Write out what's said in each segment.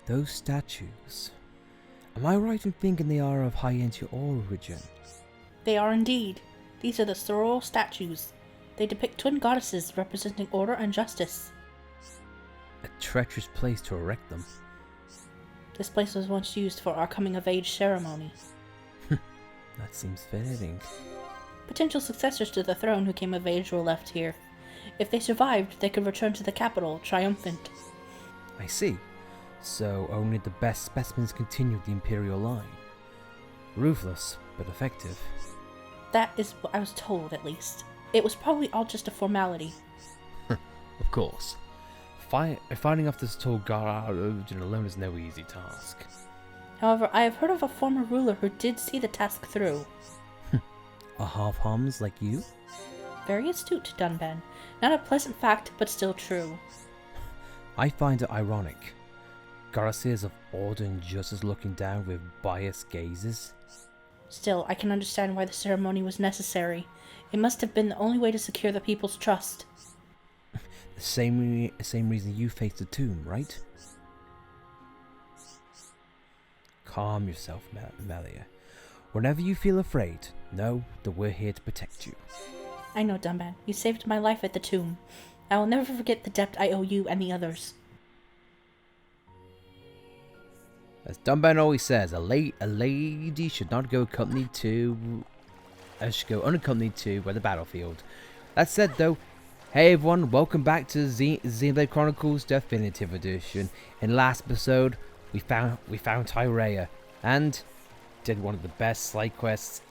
Those statues. Am I right in thinking they are of High Entia origin? They are indeed. These are the sororal statues. They depict twin goddesses representing order and justice. A treacherous place to erect them. This place was once used for our coming-of-age ceremony. That seems fitting. Potential successors to the throne who came of age were left here. If they survived, they could return to the capital, triumphant. I see. So only the best specimens continued the Imperial line. Ruthless, but effective. That is what I was told, at least. It was probably all just a formality. Of course. Finding off this tall guard origin alone is no easy task. However, I have heard of a former ruler who did see the task through. A half-homs like you? Very astute, Dunban. Not a pleasant fact, but still true. I find it ironic. Goddesses of order and justice looking down with biased gazes. Still, I can understand why the ceremony was necessary. It must have been the only way to secure the people's trust. The same reason you faced the tomb, right? Calm yourself, Melia. Whenever you feel afraid, know that we're here to protect you. I know, Dunban. You saved my life at the tomb. I will never forget the debt I owe you and the others. As Dunban always says, a lady should not go unaccompanied to the battlefield. That said, though, hey everyone, welcome back to Xenoblade Chronicles Definitive Edition. In last episode, we found Talia and did one of the best side quests.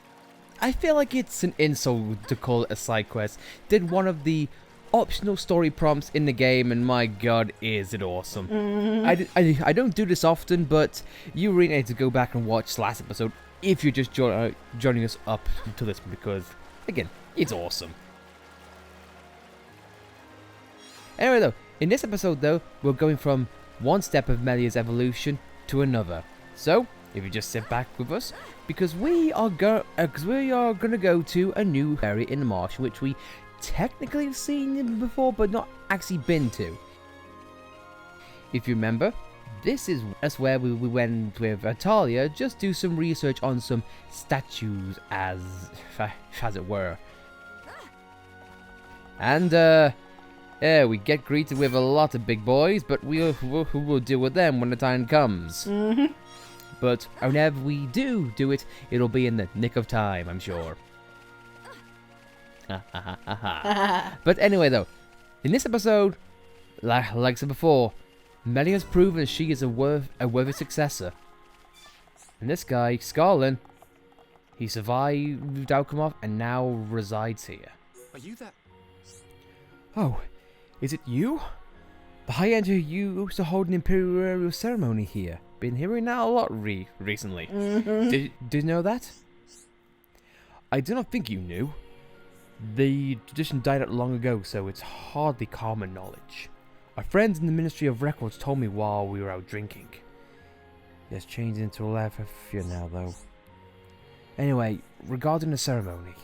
I feel like it's an insult to call it a side quest. Did one of the optional story prompts in the game, and my god, is it awesome. I don't do this often, but you really need to go back and watch last episode if you're just joining us up to this, because, again, it's awesome. Anyway, though, in this episode, though, we're going from one step of Melia's evolution to another. So, if you just sit back with us, because we are gonna go to a new area in the marsh, which we technically have seen before, but not actually been to. If you remember, that's where we went with Talia, just do some research on some statues, as it were. And yeah, we get greeted with a lot of big boys, but we'll deal with them when the time comes. But whenever we do it, it'll be in the nick of time, I'm sure. But anyway, though, in this episode, like I said before, Melia has proven she is a worthy successor. And this guy, Scarlin, he survived Alchemov and now resides here. Are you that? Oh, is it you? The High Entia used to hold an imperial ceremony here. Been hearing that a lot recently. Did you know that? I do not think you knew. The tradition died out long ago, so it's hardly common knowledge. My friends in the Ministry of Records told me while we were out drinking. It has changed into a life of fear now, though. Anyway, regarding the ceremony,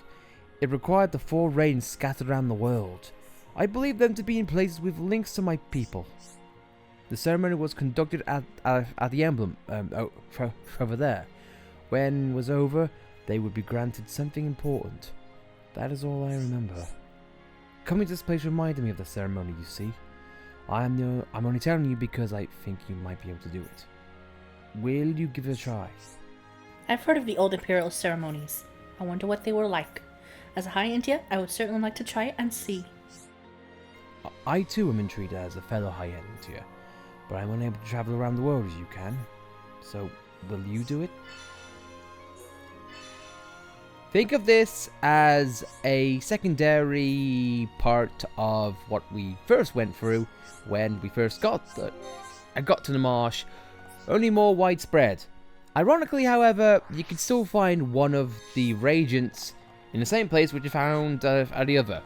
it required the 4 rains scattered around the world. I believe them to be in places with links to my people. The ceremony was conducted at the emblem, over there. When it was over, they would be granted something important. That is all I remember. Coming to this place reminded me of the ceremony, you see. I'm only telling you because I think you might be able to do it. Will you give it a try? I've heard of the old imperial ceremonies. I wonder what they were like. As a High Entia, I would certainly like to try it and see. I too am intrigued as a fellow High Entia, but I'm unable to travel around the world as you can. So, will you do it? Think of this as a secondary part of what we first went through when we first got to the marsh, only more widespread. Ironically, however, you can still find one of the Regents in the same place which you found at the other.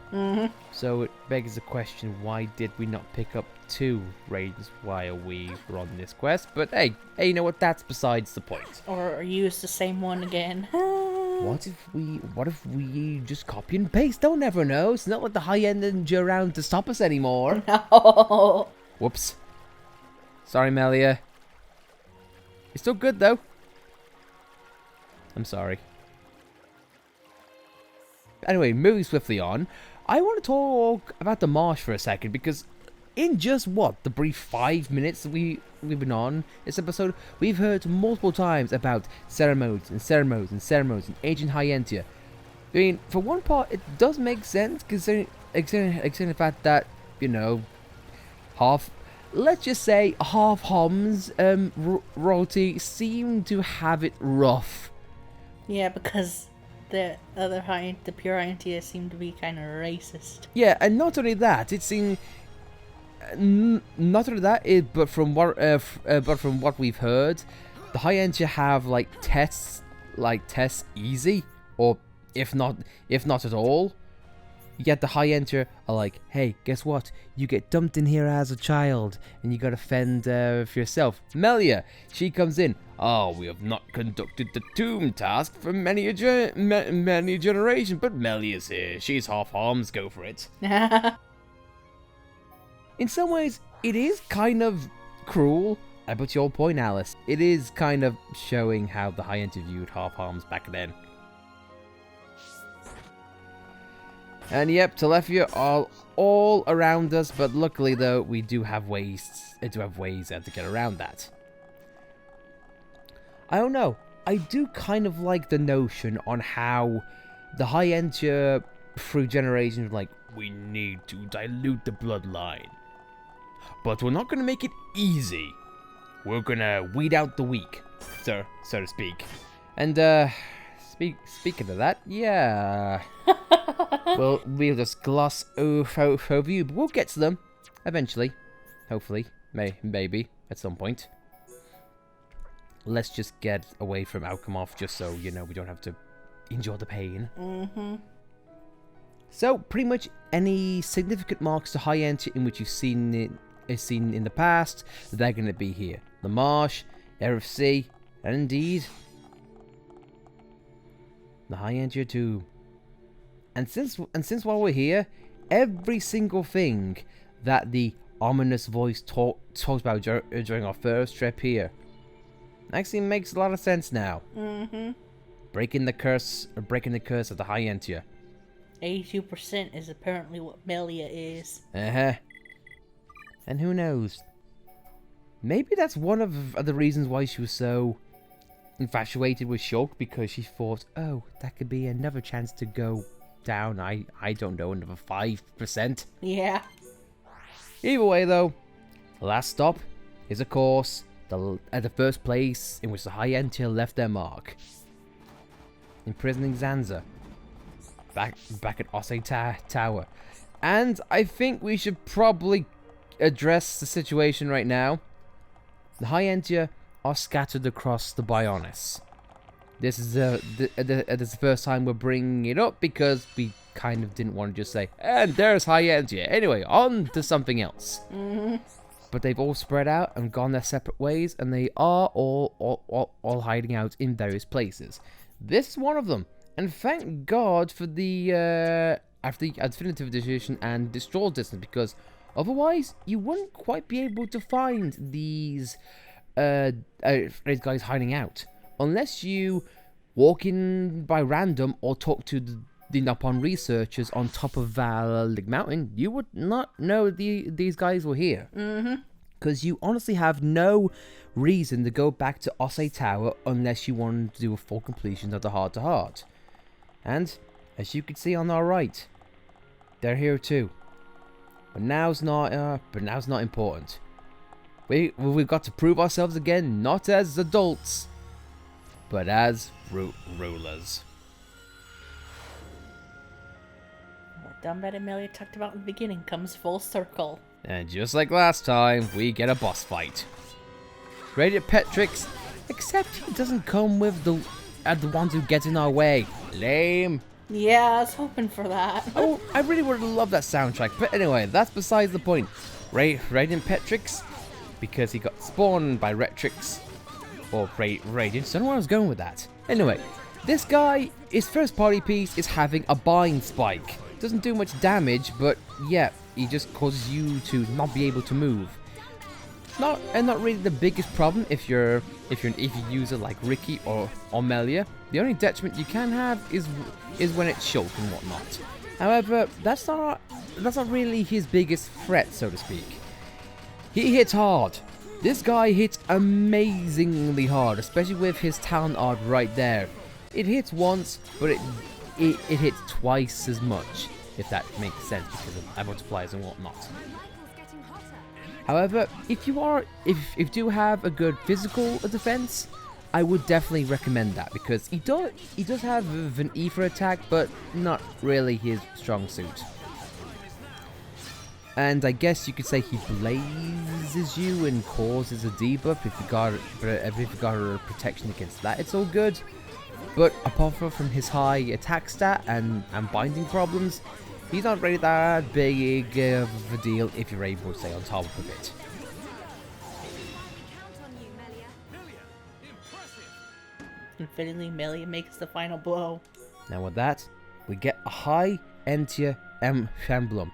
So it begs the question, why did we not pick up 2 Regents while we were on this quest? But hey, you know what, that's besides the point. Or use the same one again. What if we just copy and paste? Don't ever know. It's not like the High Entia around to stop us anymore. No. Whoops. Sorry, Melia. It's still good, though. I'm sorry. Anyway, moving swiftly on, I want to talk about the marsh for a second, because in just, the brief 5 minutes that we've been on this episode, we've heard multiple times about ceremonies and ceremonies and ceremonies in ancient High Entia. I mean, for one part, it does make sense, considering the fact that, you know, let's just say half Hom's royalty seem to have it rough. Yeah, because the pure High Entia seem to be kind of racist. Yeah, and not only that, it seems. Not only that, but from what we've heard, the High Entia have tests easy, or if not at all. Yet the High Entia are like, hey, guess what? You get dumped in here as a child, and you gotta fend for yourself. Melia, she comes in. Oh, we have not conducted the tomb task for many generations, but Melia's here. She's half harms. Go for it. In some ways, it is kind of cruel. But to your point, Alice, it is kind of showing how the High Entia viewed half harms back then. And yep, Talia are all around us, but luckily though, we do have ways to get around that. I don't know. I do kind of like the notion on how the High Entia through generations were like, we need to dilute the bloodline. But we're not going to make it easy. We're going to weed out the weak, so to speak. And speaking of that, yeah. Well, we'll just gloss over you, but we'll get to them eventually. Hopefully. Maybe. At some point. Let's just get away from Alchemoth just so, you know, we don't have to endure the pain. Mm-hmm. So, pretty much any significant marks to High Entia in which you've seen in the past, they're going to be here. The marsh, Eryth Sea, and indeed, the High Entia tomb. And since while we're here, every single thing that the ominous voice talked about during our first trip here actually makes a lot of sense now. Mm-hmm. Breaking the curse of the High Entia. 82% is apparently what Melia is. Uh-huh. And who knows? Maybe that's one of the reasons why she was so infatuated with Shulk, because she thought, oh, that could be another chance to go down, I don't know, another 5%. Yeah. Either way, though, the last stop is, of course, the first place in which the High Entia left their mark. Imprisoning Zanza. Back at Osei Tower. And I think we should probably address the situation right now. The High Entia are scattered across the Bionis. This is the first time we're bringing it up because we kind of didn't want to just say, and there's High Entia. Anyway, on to something else. Mm-hmm. But they've all spread out and gone their separate ways, and they are all hiding out in various places. This is one of them, and thank God for the Definitive Edition and Destroy Distance, because otherwise you wouldn't quite be able to find these guys hiding out. Unless you walk in by random or talk to the Nippon researchers on top of Vallig Mountain, you would not know these guys were here. Mm-hmm. Because you honestly have no reason to go back to Osei Tower unless you want to do a full completion of the heart-to-heart. And, as you can see on our right, they're here too. But now's not important. We've got to prove ourselves again, not as adults, but as rulers. What Dumbat and Melia talked about in the beginning comes full circle. And just like last time, we get a boss fight. Radiant Petrix, except he doesn't come with the ones who get in our way. Lame. Yeah, I was hoping for that. Oh, I really would have loved that soundtrack, but anyway, that's besides the point. Radiant Petrix, because he got spawned by Retrix, or Radiant, so I don't know where I was going with that. Anyway, this guy, his first party piece is having a bind spike. Doesn't do much damage, but yeah, he just causes you to not be able to move. not really the biggest problem if you use it like Ricky or Melia. The only detriment you can have is when it's short and whatnot. However, that's not really his biggest threat, so to speak. He hits hard. This guy hits amazingly hard, especially with his talent art right there. It hits once, but it hits twice as much, if that makes sense, because of multipliers and whatnot. However, if you do have a good physical defense, I would definitely recommend that, because he does have an ether attack, but not really his strong suit. And I guess you could say he blazes you and causes a debuff. If you got a protection against that, it's all good. But apart from his high attack stat and binding problems, he's not really that big of a deal if you're able to stay on top of it. And fittingly, Melia makes the final blow. Now with that, we get a High Entia emblem.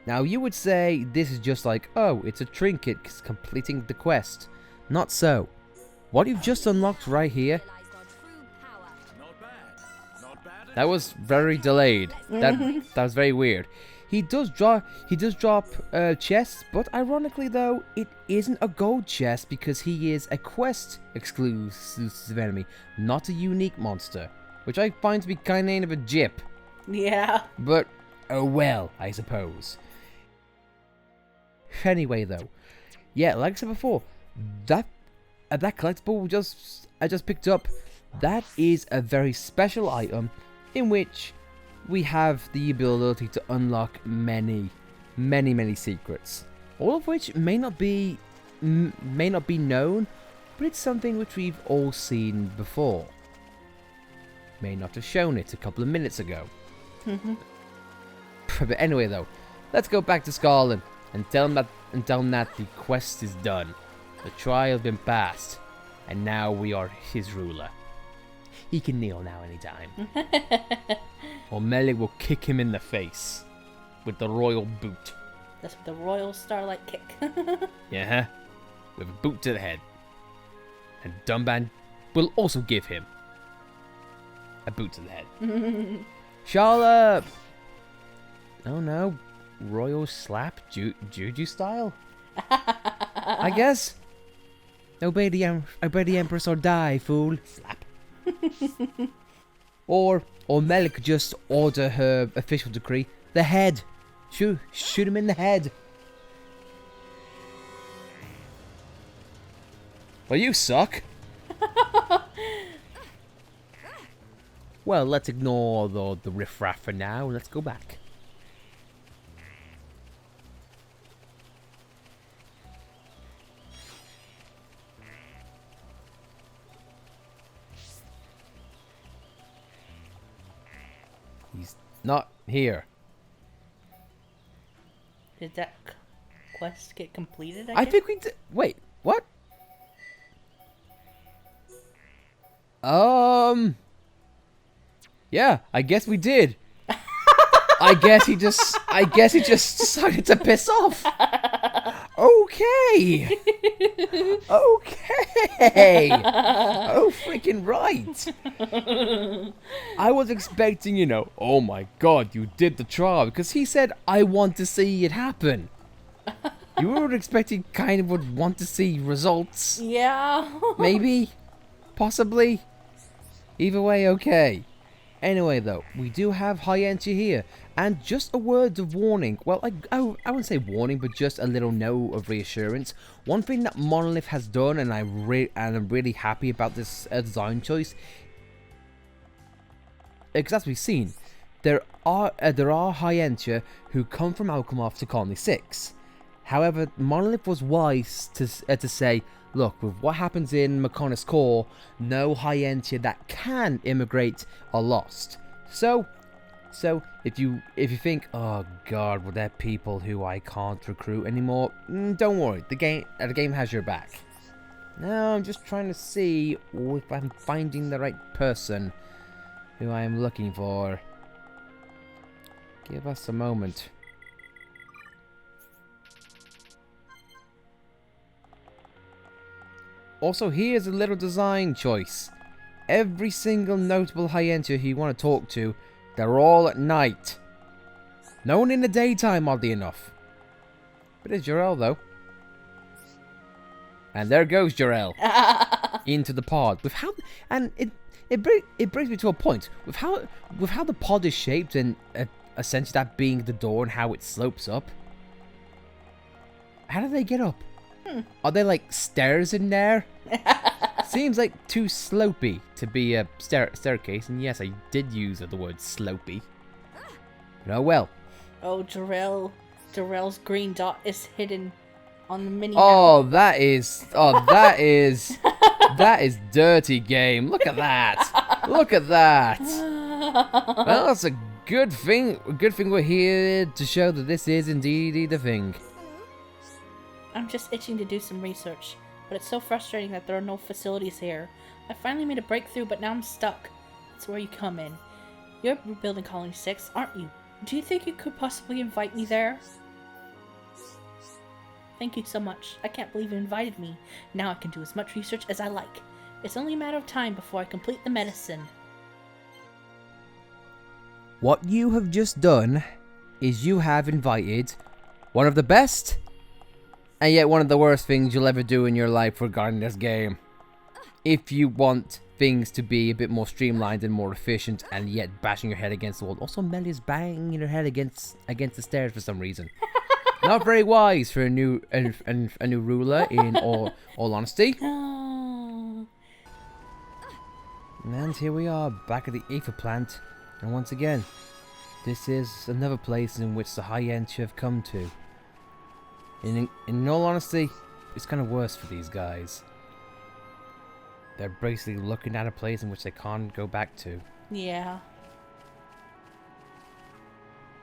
Now you would say this is just like, oh, it's a trinket completing the quest. Not so. What you've just unlocked right here, that was very delayed. That was very weird. He does drop chests, but ironically though, it isn't a gold chest because he is a quest exclusive enemy, not a unique monster, which I find to be kind of a jip. Yeah. But oh well, I suppose. Anyway though, yeah, like I said before, that collectible I just picked up, that is a very special item in which we have the ability to unlock many secrets, all of which may not be known, but it's something which we've all seen before. May not have shown it a couple of minutes ago. But anyway though, let's go back to Scarlet and tell him that the quest is done. The trial has been passed, and now we are his ruler. He can kneel now anytime. Or Melia will kick him in the face with the royal boot. That's with the royal starlight kick. Yeah, with a boot to the head. And Dumban will also give him a boot to the head. Charlotte! Oh no, royal slap, juju style? I guess. Obey the Empress or die, fool. Slap. Or Melia could just order her official decree. The head. Shoot him in the head. Well, you suck. Well, let's ignore the riffraff for now. Let's go back. He's not here. Did that quest get completed? I think we did. Wait, what? Yeah, I guess we did. I guess he just decided to piss off. Okay. Okay. Oh, freaking right. I was expecting, oh my god, you did the trial, because he said, I want to see it happen. You were expecting kind of would want to see results. Yeah. Maybe. Possibly. Either way, okay. Anyway, though, we do have High Entia here, and just a word of warning. Well, I wouldn't say warning, but just a little note of reassurance. One thing that Monolith has done, and I'm really happy about this design choice, because as we've seen, there are High Entia who come from Alchemoth to Colony 6. However, Monolith was wise to say, look, with what happens in Mechonis Core, no High Entia that can immigrate are lost. So if you think, oh god, well, they're people who I can't recruit anymore, don't worry, the game has your back. Now I'm just trying to see if I'm finding the right person who I am looking for. Give us a moment. Also, here's a little design choice. Every single notable High Entia who you want to talk to, they're all at night. No one in the daytime, oddly enough. But it's Jarell, though. And there goes Jarell. Into the pod. With how... And it brings me to a point. With how the pod is shaped and essentially that being the door and how it slopes up. How do they get up? Are there like stairs in there? Seems like too slopey to be a staircase, and yes, I did use the word slopey. But oh well. Oh, Jarell's green dot is hidden on the mini map. That is dirty game. Look at that. Look at that. Well, that's a good thing. Good thing we're here to show that this is indeed the thing. I'm just itching to do some research, but it's so frustrating that there are no facilities here. I finally made a breakthrough, but now I'm stuck. That's where you come in. You're rebuilding Colony 6, aren't you? Do you think you could possibly invite me there? Thank you so much. I can't believe you invited me. Now I can do as much research as I like. It's only a matter of time before I complete the medicine. What you have just done is you have invited one of the best and yet one of the worst things you'll ever do in your life regarding this game. If you want things to be a bit more streamlined and more efficient, and yet bashing your head against the wall. Also, Melia's banging her head against the stairs for some reason. Not very wise for a new ruler, in all honesty. And here we are, back at the Aether plant, and once again, this is another place in which the High Entia have come to. In all honesty, it's kind of worse for these guys. They're basically looking at a place in which they can't go back to. Yeah.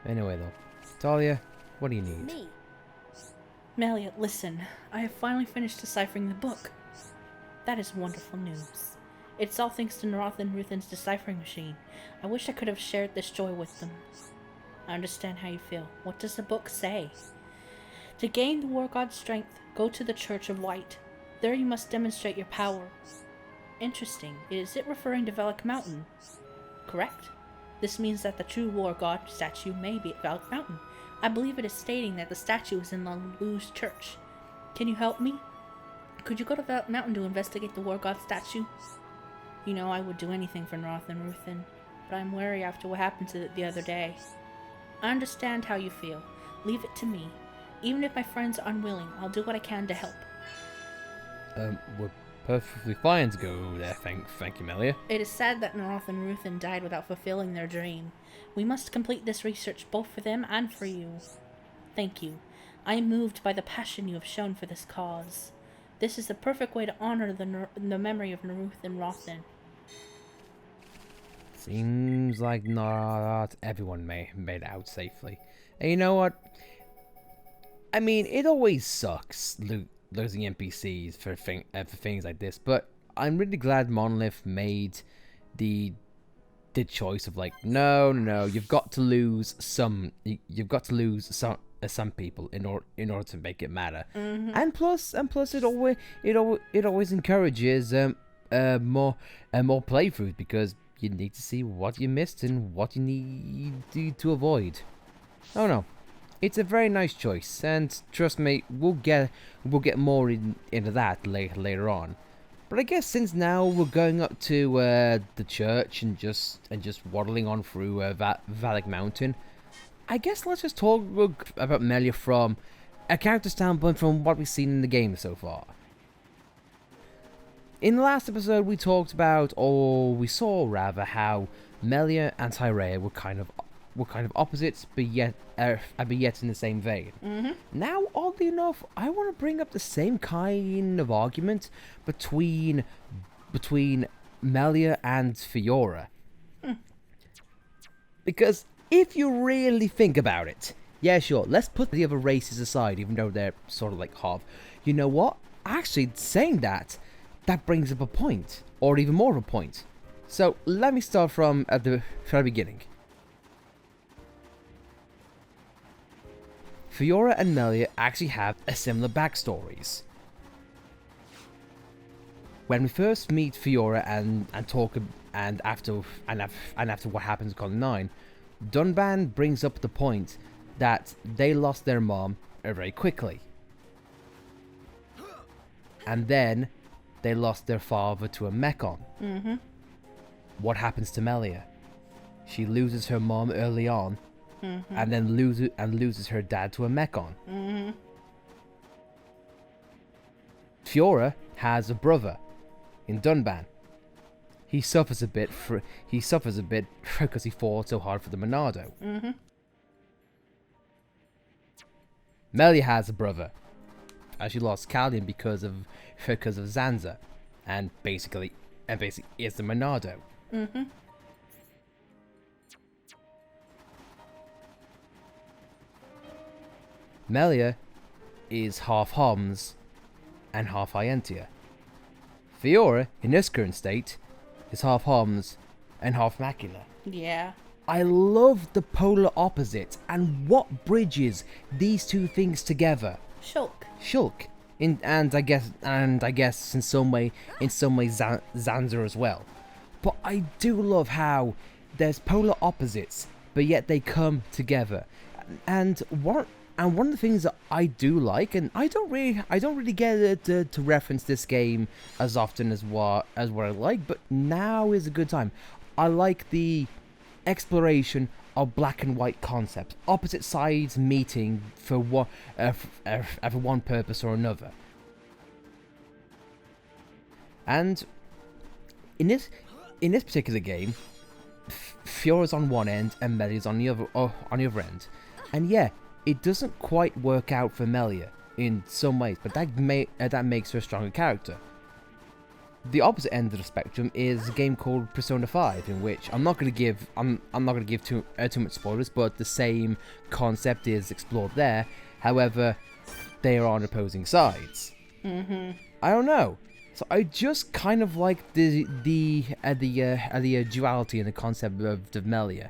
Anyway though, Talia, what do you need? Me. Melia, listen. I have finally finished deciphering the book. That is wonderful news. It's all thanks to Eryth and Ruthen's deciphering machine. I wish I could have shared this joy with them. I understand how you feel. What does the book say? To gain the War God's strength, go to the Church of Light. There you must demonstrate your power. Interesting. Is it referring to Valak Mountain? Correct. This means that the true War God statue may be at Valak Mountain. I believe it is stating that the statue is in the Luz Church. Can you help me? Could you go to Valak Mountain to investigate the War God statue? You know, I would do anything for Eryth and Ruthen, but I'm wary after what happened to it the other day. I understand how you feel. Leave it to me. Even if my friends are unwilling, I'll do what I can to help. We're perfectly fine to go there, thank you, Melia. It is sad that Eryth and Ruthen died without fulfilling their dream. We must complete this research both for them and for you. Thank you. I am moved by the passion you have shown for this cause. This is the perfect way to honor the memory of Eryth and Ruthen. Seems like not everyone made it out safely. And you know what? I mean, it always sucks losing NPCs for things like this, but I'm really glad Monolith made the choice of like, no, you've got to lose some people in order to make it matter. Mm-hmm. And plus it always encourages more playthroughs, because you need to see what you missed and what you need to avoid. Oh no. It's a very nice choice, and trust me, we'll get more into that later on. But I guess since now we're going up to the church and just waddling on through Valak Mountain, I guess let's just talk about Melia from a character standpoint, from what we've seen in the game so far. In the last episode, we talked about, or we saw rather, how Melia and Tyrea were kind of opposites, but yet in the same vein. Mm-hmm. Now, oddly enough, I want to bring up the same kind of argument between Melia and Fiora. Because if you really think about it, yeah, sure, let's put the other races aside, even though they're sort of like half. You know what? Actually, saying that brings up a point, or even more of a point. So let me start from the beginning. Fiora and Melia actually have a similar backstories. when we first meet Fiora and talk and after what happens in Colony 9, Dunban brings up the point that they lost their mom very quickly. And then they lost their father to a Mechon. Mm-hmm. What happens to Melia? She loses her mom early on, Mm-hmm. and then loses her dad to a Mechon. Mm-hmm. Fiora has a brother in Dunban. He suffers a bit because he fought so hard for the Monado. Mm-hmm. Melia has a brother, as she lost Callian because of Zanza, and basically is the Monado. Mm-hmm. Melia is half Homs and half High Entia. Fiora, in this current state, is half Homs and half Macula. Yeah. I love the polar opposites and what bridges these two things together. Shulk. And I guess in some way Zanza as well. But I do love how there's polar opposites, but yet they come together. And one of the things that I do like, and I don't really get to reference this game as often as what I like, but now is a good time. I like the exploration of black and white concepts, opposite sides meeting for one purpose or another. And in this particular game, Fiora's on one end and Melia's on the other end, and yeah, it doesn't quite work out for Melia in some ways, but that makes her a stronger character. The opposite end of the spectrum is a game called Persona 5, in which I'm not going to give too much spoilers, but the same concept is explored there. However, they are on opposing sides. Mm-hmm. I don't know. So I just kind of like the duality and the concept of Melia.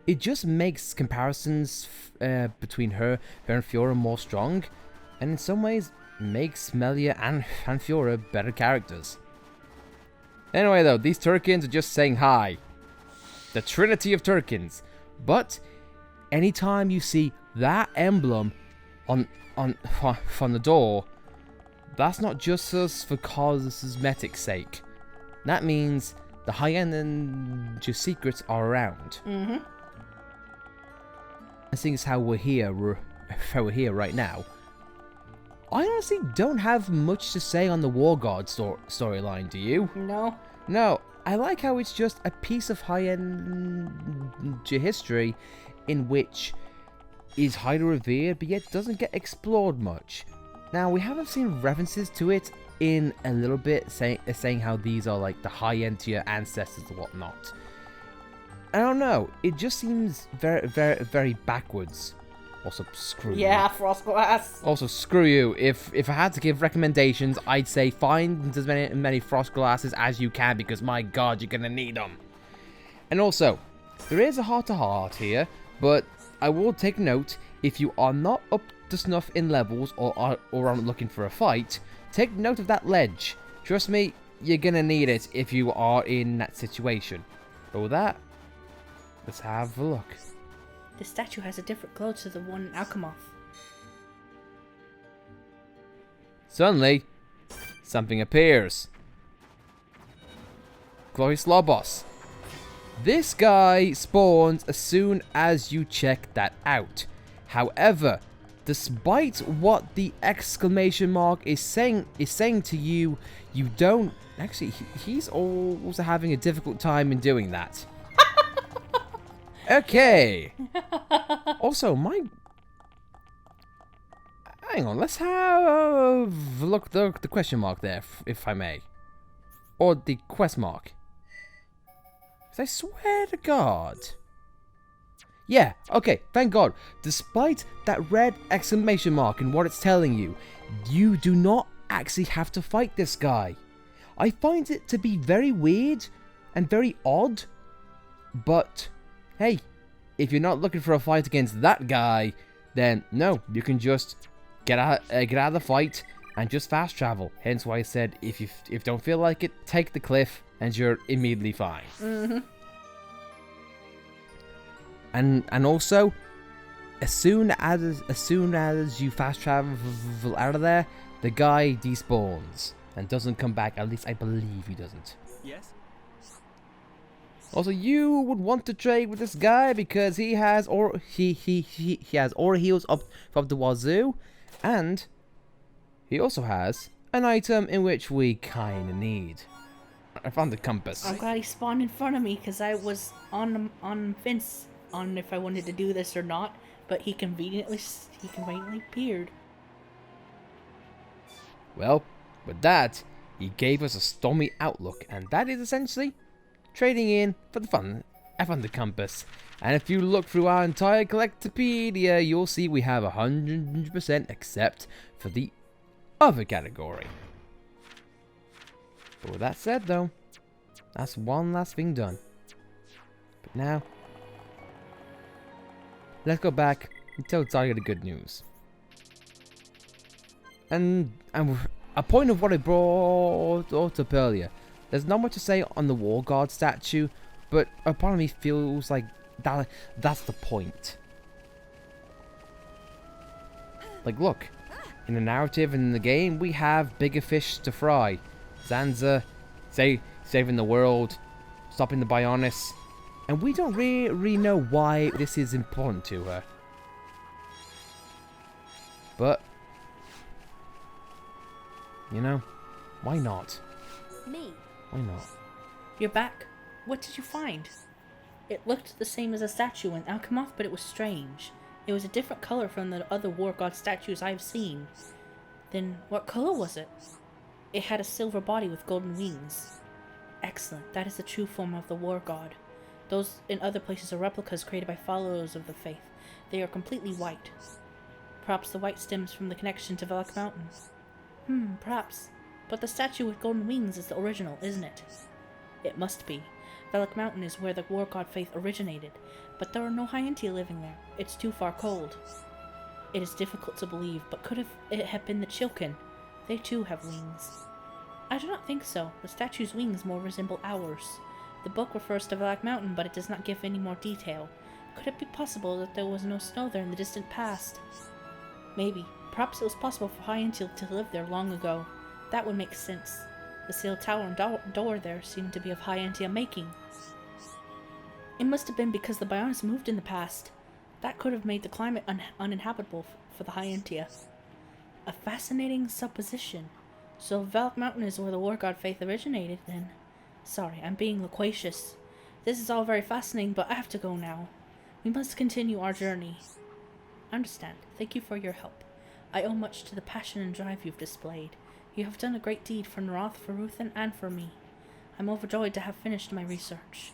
It just makes comparisons between her and Fiora more strong, and in some ways makes Melia and Fiora better characters. Anyway though, these Turkins are just saying hi. The Trinity of Turkins. But anytime you see that emblem on the door, that's not just for cosmetic sake. That means the High Entia secrets are around. Mm-hmm. And seeing as how we're here right now, I honestly don't have much to say on the War God storyline, do you? No, I like how it's just a piece of High Entia history in which is highly revered, but yet doesn't get explored much. Now, we haven't seen references to it in a little bit, saying how these are like the High Entia ancestors and whatnot. I don't know, it just seems very, very, very backwards. Also, screw you. Yeah, Frostglass. Also, screw you. If I had to give recommendations, I'd say find as many Frostglasses as you can, because my god, you're gonna need them. And also, there is a heart-to-heart here, but I will take note, if you are not up to snuff in levels or aren't looking for a fight, take note of that ledge. Trust me, you're gonna need it if you are in that situation. But with that, let's have a look. The statue has a different glow to the one in Alchemoth. Suddenly, something appears. Glorious Lobos. This guy spawns as soon as you check that out. However, despite what the exclamation mark is saying to you, you don't actually. He's also having a difficult time in doing that. Okay. Also, hang on. Let's have a look at the question mark there, if I may, or the quest mark. 'Cause I swear to God. Yeah. Okay. Thank God. Despite that red exclamation mark and what it's telling you, you do not actually have to fight this guy. I find it to be very weird and very odd, but hey, if you're not looking for a fight against that guy, then no, you can just get out of the fight and just fast travel. Hence why I said if you don't feel like it, take the cliff and you're immediately fine. And also, as soon as you fast travel out of there, the guy despawns and doesn't come back. At least I believe he doesn't. Yes? Also, you would want to trade with this guy because he has he has aura heals up from the wazoo, and he also has an item in which we kinda need. I found the compass. I'm glad he spawned in front of me because I was on fence on if I wanted to do this or not, but he conveniently appeared. Well, with that, he gave us a stormy outlook, and that is essentially trading in for the fun. I found the compass, and if you look through our entire collectopedia, you'll see we have 100% except for the other category. But with that said, though, that's one last thing done. But now, let's go back and tell Talia the good news. And a point of what I brought up earlier. There's not much to say on the War God statue, but a part of me feels like that's the point. Like, look, in the narrative and in the game, we have bigger fish to fry. Zanza, saving the world, stopping the Bionis, and we don't really know why this is important to her. But, you know, why not? Me. Why not? You're back. What did you find? It looked the same as a statue in Alchemoth, but it was strange. It was a different color from the other War God statues I've seen. Then what color was it? It had a silver body with golden wings. Excellent. That is the true form of the War God. Those in other places are replicas created by followers of the faith. They are completely white. Perhaps the white stems from the connection to Velak Mountain. Perhaps. But the statue with golden wings is the original, isn't it? It must be. Velak Mountain is where the War God faith originated, but there are no High Entia living there. It's too far cold. It is difficult to believe, but could it have been the Chilkin? They too have wings. I do not think so. The statue's wings more resemble ours. The book refers to Velak Mountain, but it does not give any more detail. Could it be possible that there was no snow there in the distant past? Maybe. Perhaps it was possible for High Entia to live there long ago. That would make sense. The sealed tower and door there seem to be of High Entia making. It must have been because the Bionis moved in the past. That could have made the climate uninhabitable for the High Entia. A fascinating supposition. So Velak Mountain is where the War God faith originated, then. Sorry, I'm being loquacious. This is all very fascinating, but I have to go now. We must continue our journey. I understand. Thank you for your help. I owe much to the passion and drive you've displayed. You have done a great deed for Narath, for Ruthen, and for me. I'm overjoyed to have finished my research.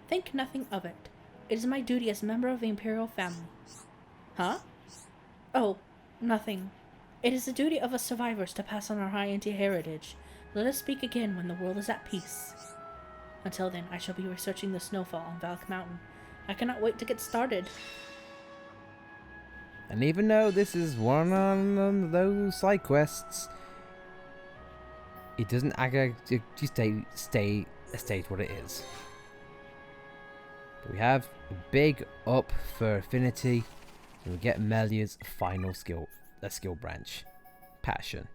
Think nothing of it. It is my duty as a member of the Imperial family. Huh? Oh, nothing. It is the duty of us survivors to pass on our High Entia heritage. Let us speak again when the world is at peace. Until then, I shall be researching the snowfall on Velak Mountain. I cannot wait to get started. And even though this is one of those side quests, it doesn't actually state what it is. But we have a big up for affinity, and we get Melia's final skill branch, passion.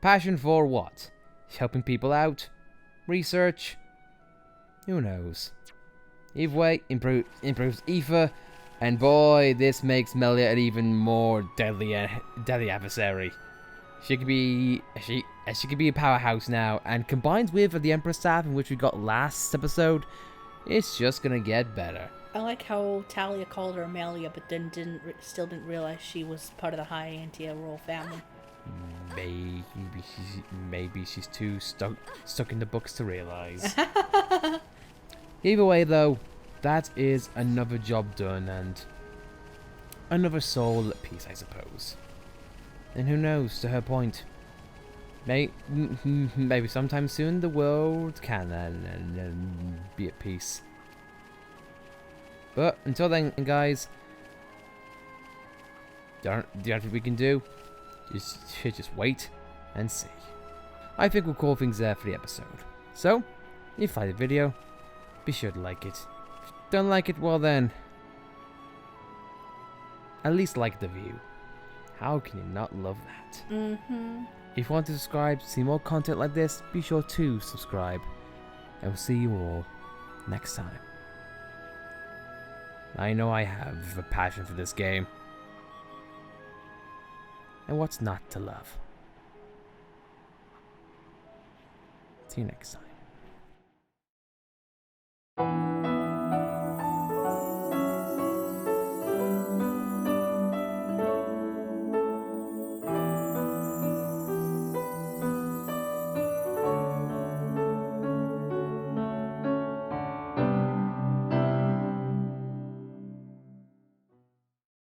Passion for what? Helping people out? Research? Who knows? Either way, improves Aoife, and boy, this makes Melia an even more deadly adversary. She could be a powerhouse now, and combined with the Emperor's Staff, in which we got last episode, it's just gonna get better. I like how Talia called her Melia, but then still didn't realize she was part of the High Entia royal family. Maybe she's too stuck in the books to realize. Either way, though, that is another job done and another soul at peace, I suppose. And who knows, to her point, maybe sometime soon the world can be at peace. But until then, guys, the only thing we can do, Just wait and see. I think we'll call things there for the episode. So, if you like the video, be sure to like it. If you don't like it, well then, at least like the view. How can you not love that? If you want to subscribe to see more content like this, be sure to subscribe. And we'll see you all next time. I know I have a passion for this game. And what's not to love? See you next time.